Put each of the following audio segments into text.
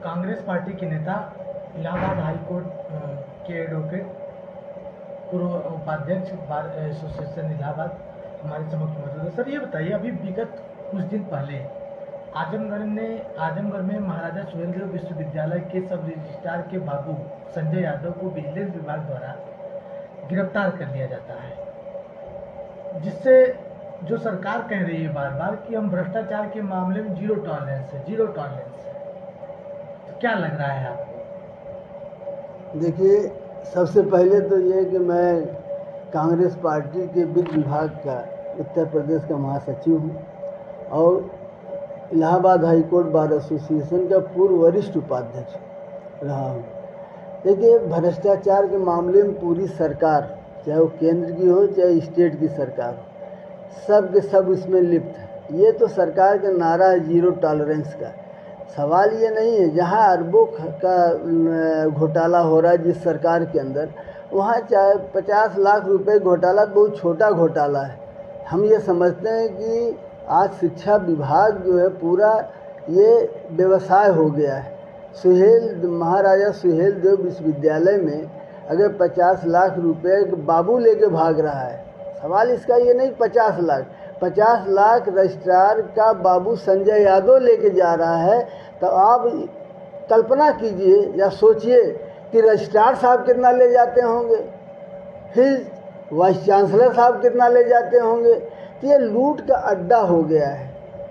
Congress party के नेता Allahabad high court के एडवोकेट पूर्व उपाध्यक्ष बार एसोसिएशन इलाहाबाद हमारे समक्ष मौजूद है। सर, ये बताइए, अभी विगत कुछ दिन पहले आजमगढ़ में महाराजा सुहेलदेव विश्वविद्यालय के सब रजिस्ट्रार के बाबू संजय यादव को विजिलेंस विभाग द्वारा गिरफ्तार कर लिया जाता है, जिससे जो सरकार कह रही है बार बार कि हम भ्रष्टाचार के मामले में जीरो टॉलरेंस है। तो क्या लग रहा है आपको? देखिए, सबसे पहले तो ये कि मैं कांग्रेस पार्टी के वित्त विभाग का उत्तर प्रदेश का महासचिव हूँ और Allahabad high court bar association का पूर्व वरिष्ठ उपाध्यक्ष रहा हूँ। देखिए, भ्रष्टाचार के मामले में पूरी सरकार, चाहे वो केंद्र की हो चाहे स्टेट की सरकार हो, सब के सब इसमें लिप्त है। ये तो सरकार का नारा है जीरो टॉलरेंस का। सवाल ये नहीं है, जहाँ अरबों का घोटाला हो रहा है जिस सरकार के अंदर, वहाँ चाहे 50 लाख रुपए घोटाला बहुत छोटा घोटाला है। हम ये समझते हैं कि आज शिक्षा विभाग जो है पूरा ये व्यवसाय हो गया है। महाराजा सुहेलदेव विश्वविद्यालय में अगर 50 लाख रुपए बाबू लेके भाग रहा है, सवाल इसका ये नहीं 50 लाख रजिस्ट्रार का बाबू संजय यादव लेके जा रहा है, तो आप कल्पना कीजिए या सोचिए कि रजिस्ट्रार साहब कितना ले जाते होंगे, फिर वाइस चांसलर साहब कितना ले जाते होंगे। तो ये लूट का अड्डा हो गया है।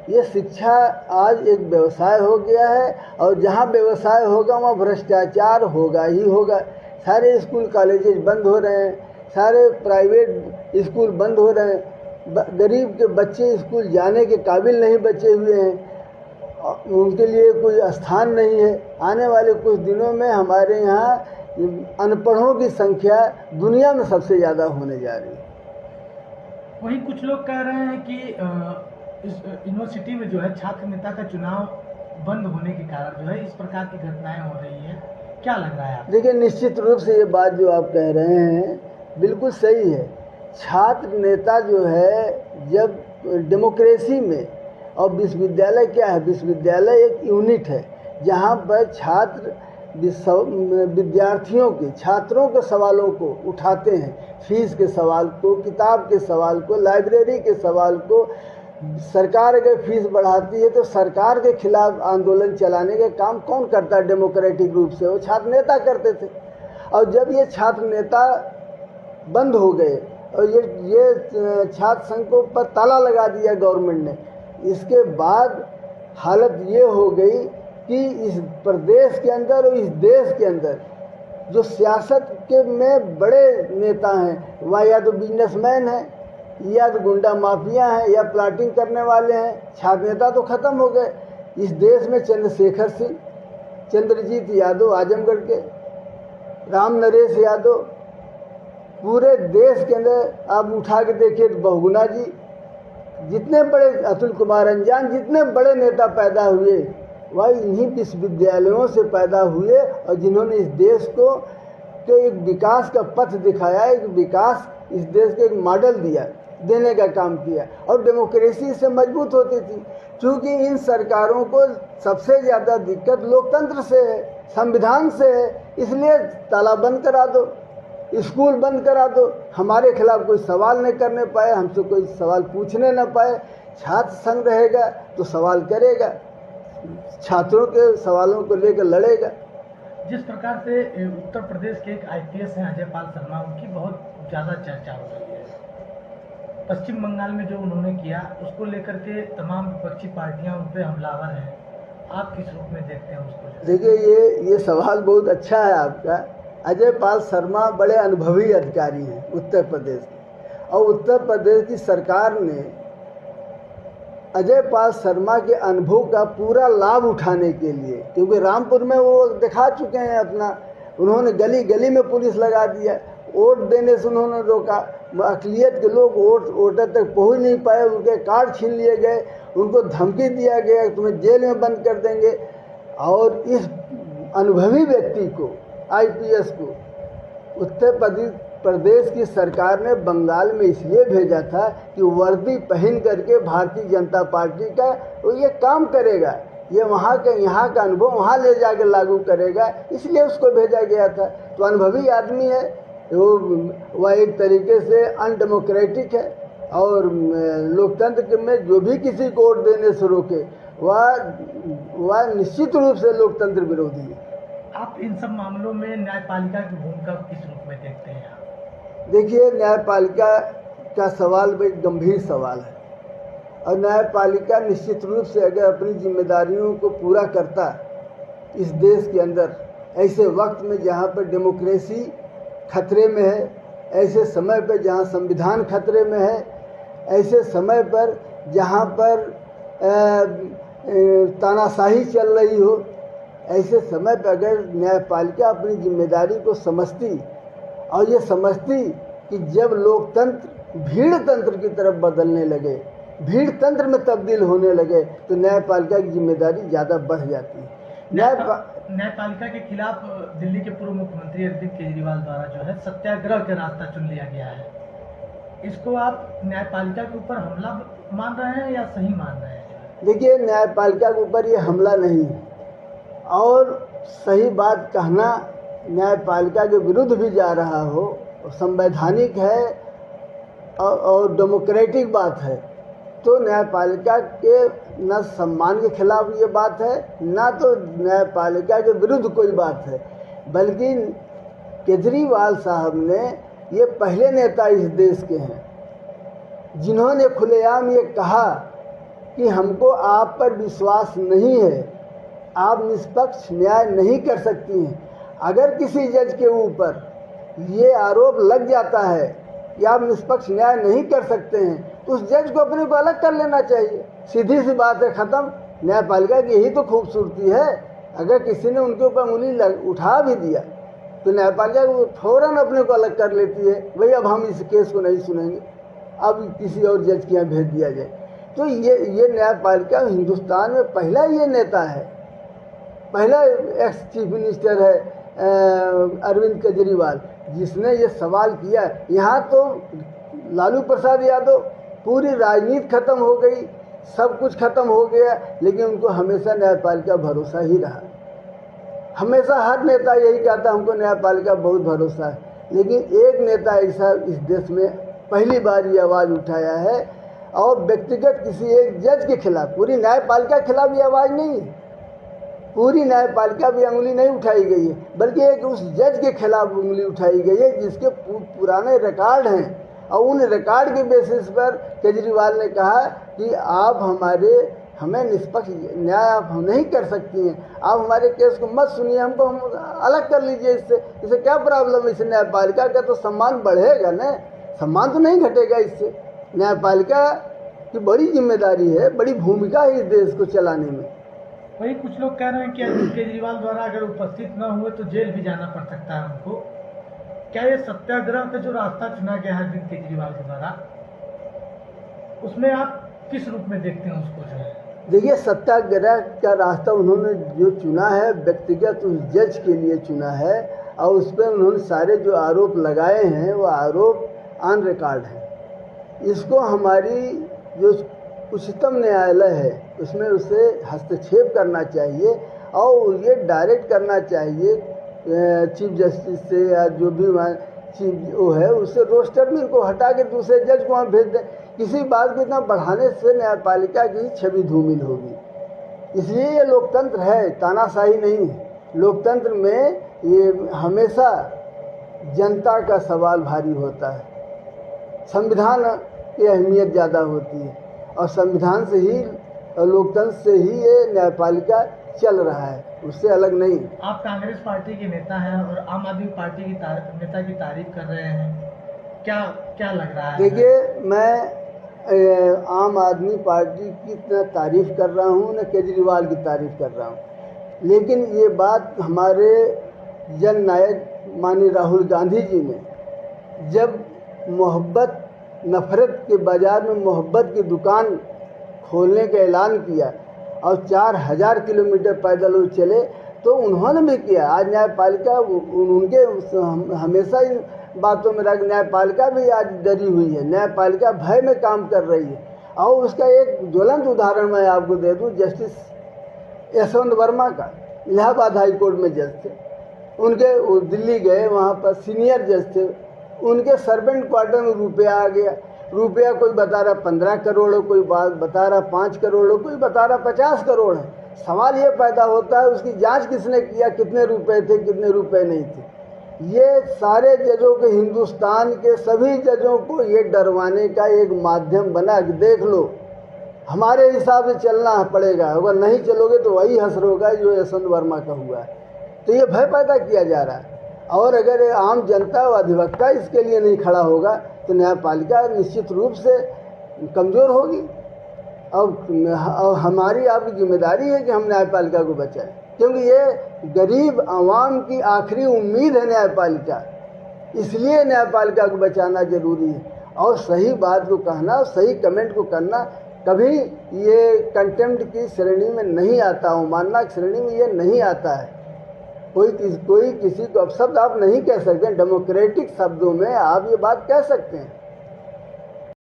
ये शिक्षा आज एक व्यवसाय हो गया है और जहाँ व्यवसाय होगा वहाँ भ्रष्टाचार होगा ही होगा। सारे स्कूल कॉलेजेस बंद हो रहे हैं, सारे प्राइवेट स्कूल बंद हो रहे हैं, गरीब के बच्चे स्कूल जाने के काबिल नहीं बचे हुए हैं, उनके लिए कोई स्थान नहीं है। आने वाले कुछ दिनों में हमारे यहाँ अनपढ़ों की संख्या दुनिया में सबसे ज़्यादा होने जा रही है। वहीं कुछ लोग कह रहे हैं कि इस यूनिवर्सिटी में जो है छात्र नेता का चुनाव बंद होने के कारण जो है इस प्रकार की घटनाएं हो रही हैं। क्या लग रहा है आपको? देखिए, निश्चित रूप से ये बात जो आप कह रहे हैं बिल्कुल सही है। छात्र नेता जो है, जब डेमोक्रेसी में, और विश्वविद्यालय क्या है, विश्वविद्यालय एक यूनिट है जहाँ पर छात्र विद्यार्थियों के, छात्रों के सवालों को उठाते हैं, फीस के सवाल को, किताब के सवाल को, लाइब्रेरी के सवाल को। सरकार अगर फीस बढ़ाती है तो सरकार के खिलाफ आंदोलन चलाने का काम कौन करता है डेमोक्रेटिक रूप से? वो छात्र नेता करते थे। और जब ये छात्र नेता बंद हो गए और ये छात्र संघ को पर ताला लगा दिया गवर्नमेंट ने, इसके बाद हालत ये हो गई कि इस प्रदेश के अंदर और इस देश के अंदर जो सियासत के में बड़े नेता हैं, वह या तो बिजनेसमैन हैं, या तो गुंडा माफिया हैं, या प्लाटिंग करने वाले हैं। छात्र नेता तो ख़त्म हो गए। इस देश में चंद्रशेखर सिंह, चंद्रजीत यादव आजमगढ़ के, राम नरेश यादव, पूरे देश के अंदर आप उठा के देखिए तो बहुगुणा जी, जितने बड़े अतुल कुमार अंजान, जितने बड़े नेता पैदा हुए वह इन्हीं विश्वविद्यालयों से पैदा हुए और जिन्होंने इस देश को तो एक विकास का पथ दिखाया, एक विकास इस देश के एक मॉडल देने का काम किया। और डेमोक्रेसी से मजबूत होती थी। क्योंकि इन सरकारों को सबसे ज़्यादा दिक्कत लोकतंत्र से है, संविधान से है, इसलिए ताला बंद करा दो, स्कूल बंद करा दो, हमारे खिलाफ कोई सवाल नहीं करने पाए, हमसे कोई सवाल पूछने न पाए। छात्र संघ रहेगा तो सवाल करेगा, छात्रों के सवालों को लेकर लड़ेगा। जिस प्रकार से उत्तर प्रदेश के एक आईपीएस हैं अजय पाल शर्मा, उनकी बहुत ज़्यादा चर्चा हो रही है। पश्चिम बंगाल में जो उन्होंने किया उसको लेकर के तमाम विपक्षी पार्टियां उन पर हमलावर हैं। आप किस रूप में देखते हैं उसको? देखिए, ये सवाल बहुत अच्छा है आपका। अजय पाल शर्मा बड़े अनुभवी अधिकारी हैं उत्तर प्रदेश के, और उत्तर प्रदेश की सरकार ने अजय पाल शर्मा के अनुभव का पूरा लाभ उठाने के लिए, क्योंकि रामपुर में वो दिखा चुके हैं अपना, उन्होंने गली गली में पुलिस लगा दिया, वोट देने से उन्होंने रोका, अक़लियत के लोग वोटर तक पहुंच नहीं पाए, उनके कार्ड छीन लिए गए, उनको धमकी दिया गया तुम्हें जेल में बंद कर देंगे। और इस अनुभवी व्यक्ति को, आईपीएस को, उत्तर प्रदेश की सरकार ने बंगाल में इसलिए भेजा था कि वर्दी पहन करके भारतीय जनता पार्टी का वो ये काम करेगा। ये वहाँ का अनुभव वहाँ ले जाकर लागू करेगा, इसलिए उसको भेजा गया था। तो अनुभवी आदमी है वह एक तरीके से अनडेमोक्रेटिक है और लोकतंत्र में जो भी किसी को वोट देने से रोके वह निश्चित रूप से लोकतंत्र विरोधी है। आप इन सब मामलों में न्यायपालिका की भूमिका किस रूप में देखते हैं आप? देखिए, न्यायपालिका का सवाल एक गंभीर सवाल है और न्यायपालिका निश्चित रूप से अगर अपनी जिम्मेदारियों को पूरा करता इस देश के अंदर ऐसे वक्त में जहाँ पर डेमोक्रेसी खतरे में है, ऐसे समय पर जहाँ संविधान खतरे में है, ऐसे समय पर जहाँ पर तानाशाही चल रही हो, ऐसे समय पर अगर न्यायपालिका अपनी जिम्मेदारी को समझती और ये समझती कि जब लोकतंत्र भीड़ तंत्र की तरफ बदलने लगे, भीड़ तंत्र में तब्दील होने लगे, तो न्यायपालिका की जिम्मेदारी ज़्यादा बढ़ जाती है। न्यायपालिका के खिलाफ दिल्ली के पूर्व मुख्यमंत्री अरविंद केजरीवाल द्वारा जो है सत्याग्रह का रास्ता चुन लिया गया है। इसको आप न्यायपालिका के ऊपर हमला मान रहे हैं या सही मान रहे हैं? देखिए, न्यायपालिका के ऊपर ये हमला नहीं है और सही बात कहना न्यायपालिका के विरुद्ध भी जा रहा हो, संवैधानिक है और डेमोक्रेटिक बात है, तो न्यायपालिका के न सम्मान के खिलाफ ये बात है, ना तो न्यायपालिका के विरुद्ध कोई बात है। बल्कि केजरीवाल साहब ने ये पहले नेता इस देश के हैं जिन्होंने खुलेआम ये कहा कि हमको आप पर विश्वास नहीं है, आप निष्पक्ष न्याय नहीं कर सकती हैं। अगर किसी जज के ऊपर ये आरोप लग जाता है कि आप निष्पक्ष न्याय नहीं कर सकते हैं, तो उस जज को अपने को अलग कर लेना चाहिए। सीधी सी बात है, ख़त्म। न्यायपालिका की यही तो खूबसूरती है। अगर किसी ने उनके ऊपर उंगली उठा भी दिया तो न्यायपालिका फ़ौरन अपने को अलग कर लेती है, भाई अब हम इस केस को नहीं सुनेंगे, अब किसी और जज के यहाँ भेज दिया जाए। तो ये न्यायपालिका हिंदुस्तान में पहला ये नेता है, पहला एक्स चीफ मिनिस्टर है अरविंद केजरीवाल, जिसने ये सवाल किया। यहाँ तो लालू प्रसाद यादव, पूरी राजनीति खत्म हो गई, सब कुछ खत्म हो गया, लेकिन उनको हमेशा न्यायपालिका भरोसा ही रहा। हमेशा हर नेता यही कहता हमको न्यायपालिका बहुत भरोसा है, लेकिन एक नेता ऐसा इस देश में पहली बार ये आवाज़ उठाया है और व्यक्तिगत किसी एक जज के खिलाफ, पूरी न्यायपालिका के खिलाफ ये आवाज़ नहीं है, पूरी न्यायपालिका भी उंगली नहीं उठाई गई है, बल्कि एक उस जज के खिलाफ उंगली उठाई गई है जिसके पुराने रिकॉर्ड हैं। और उन रिकॉर्ड के बेसिस पर केजरीवाल ने कहा कि आप हमें निष्पक्ष न्याय आप नहीं कर सकती हैं, आप हमारे केस को मत सुनिए, हमको हम अलग कर लीजिए। इससे क्या प्रॉब्लम है? इससे न्यायपालिका का तो सम्मान बढ़ेगा ना, सम्मान तो नहीं घटेगा। इससे न्यायपालिका की बड़ी जिम्मेदारी है, बड़ी भूमिका है इस देश को चलाने में। वही कुछ लोग कह रहे हैं कि अरविंद केजरीवाल द्वारा अगर उपस्थित न हुए तो जेल भी जाना पड़ सकता है हमको। क्या ये सत्याग्रह का जो रास्ता चुना गया है अरविंद केजरीवाल के द्वारा, उसमें आप किस रूप में देखते हैं उसको? जो है देखिए, सत्याग्रह का रास्ता उन्होंने जो चुना है व्यक्तिगत उस जज के लिए चुना है और उस पर उन्होंने सारे जो आरोप लगाए हैं वो आरोप ऑन रिकॉर्ड है। इसको हमारी जो उच्चतम न्यायालय है उसमें उसे हस्तक्षेप करना चाहिए और ये डायरेक्ट करना चाहिए चीफ जस्टिस से या जो भी वहाँ चीफ वो है उससे रोस्टर में इनको हटा के दूसरे जज को वहाँ भेज दें। किसी बात को इतना बढ़ाने से न्यायपालिका की छवि धूमिल होगी। इसलिए ये लोकतंत्र है, तानाशाही नहीं है। लोकतंत्र में ये हमेशा जनता का सवाल भारी होता है, संविधान की अहमियत ज़्यादा होती है और संविधान से ही लोकतंत्र से ही ये न्यायपालिका चल रहा है, उससे अलग नहीं। आप कांग्रेस पार्टी के नेता हैं और आम आदमी पार्टी की नेता की तारीफ कर रहे हैं, क्या लग रहा है? देखिए, मैं आम आदमी पार्टी की न तारीफ कर रहा हूँ न केजरीवाल की तारीफ कर रहा हूँ, लेकिन ये बात हमारे जननायक माननीय राहुल गांधी जी ने जब मोहब्बत नफ़रत के बाज़ार में मोहब्बत की दुकान खोलने का ऐलान किया और 4000 किलोमीटर पैदल वो चले, तो उन्होंने भी किया। आज न्यायपालिका उनके हमेशा इन बातों में रख, न्यायपालिका भी आज डरी हुई है, न्यायपालिका भय में काम कर रही है। और उसका एक ज्वलंत उदाहरण मैं आपको दे दूं, जस्टिस यशवंत वर्मा का, इलाहाबाद हाई कोर्ट में जज थे, उनके वो दिल्ली गए, वहाँ पर सीनियर जज थे, उनके सर्वेंट क्वार्टर में रुपया आ गया। रुपया कोई बता रहा 15 करोड़ है, कोई बता रहा 5 करोड़ है, कोई बता रहा 50 करोड़ है। सवाल ये पैदा होता है उसकी जांच किसने किया, कितने रुपए थे कितने रुपए नहीं थे। ये सारे जजों के, हिंदुस्तान के सभी जजों को ये डरवाने का एक माध्यम बना कि देख लो हमारे हिसाब से चलना पड़ेगा, अगर नहीं चलोगे तो वही हश्र होगा जो यशवंत वर्मा का हुआ है। तो ये भय पैदा किया जा रहा है। और अगर आम जनता व अधिवक्ता इसके लिए नहीं खड़ा होगा तो न्यायपालिका निश्चित रूप से कमज़ोर होगी। और हमारी आपकी जिम्मेदारी है कि हम न्यायपालिका को बचाएं, क्योंकि ये गरीब आवाम की आखिरी उम्मीद है न्यायपालिका, इसलिए न्यायपालिका को बचाना जरूरी है। और सही बात को कहना, सही कमेंट को करना कभी ये कंटेम्प्ट की श्रेणी में नहीं आता, अवमानना की श्रेणी में ये नहीं आता है। कोई किसी को अपशब्द आप नहीं कह सकते, डेमोक्रेटिक शब्दों में आप ये बात कह सकते हैं।